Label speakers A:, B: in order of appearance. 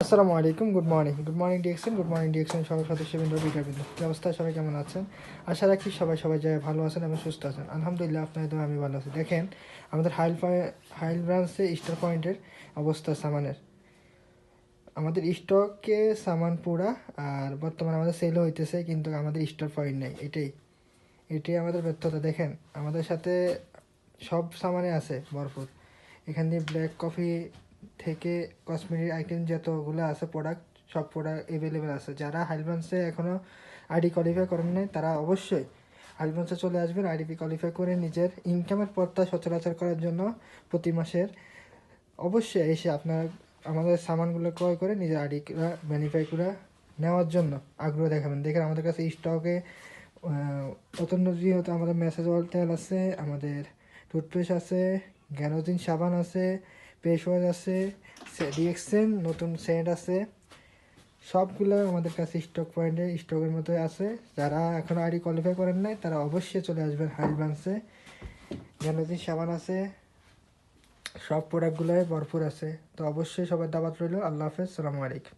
A: আসসালামু আলাইকুম, good morning DXN, good morning DXN সকল সদস্যবৃন্দ, বিকারবৃন্দ, কী অবস্থা? সবাই কেমন আছেন? আশা রাখি সবাই জায়গায় ভালো আছেন এবং সুস্থ আছেন। আলহামদুলিল্লাহ, আপনাদের দোয়ায় আমি ভালো আছি। দেখেন আমাদের হাইল ব্রাঞ্চে স্টার পয়েন্টের অবস্থা সামানের। আমাদের স্টকে সামান পুরা, আর বর্তমানে আমাদের সেলও হইতেছে, কিন্তু আমাদের স্টার পয়েন্ট নেই। এটাই আমাদের ব্যর্থতা। দেখেন আমাদের সাথে সব সামানে আছে ভরপুর। এখান দিয়ে ব্ল্যাক কফি থেকে কসমেটিক আইটেম যতগুলো আছে প্রোডাক্ট, সব প্রোডাক্ট অ্যাভেলেবেল আছে। যারা হাইলব্রাঞ্চে এখনও আইডি কোয়ালিফাই করেন নাই, তারা অবশ্যই হাইলব্রাঞ্চে চলে আসবেন। আইডিপি কোয়ালিফাই করে নিজের ইনকামের পথটা সচরাচর করার জন্য প্রতি মাসের অবশ্যই এসে আপনার আমাদের সামানগুলো ক্রয় করে নিজের আইডিটা ভেরিফাই করে নেওয়ার জন্য আগ্রহ দেখাবেন। দেখেন আমাদের কাছে স্টকে যেহেতু আমাদের মেসেজ অয়েল তেল আছে, আমাদের টুথপেস্ট আছে, গ্যানোজিন সাবান আছে, ফেস ওয়াশ আছে, ডিএক্সেন নতুন সেন্ট আছে, সবগুলো আমাদের কাছে স্টক পয়েন্টে স্টকের মতো আছে। যারা এখন আইডি কোয়ালিফাই করেন নাই, তারা অবশ্যই চলে আসবেন হাইল ব্রাঞ্চে। গ্যানোজিন সাবান আছে, সব প্রোডাক্টগুলোই ভরপুর আছে। তো অবশ্যই সবার দাওয়াত রইল। আল্লাহ হাফেজ, সালামু আলাইকুম।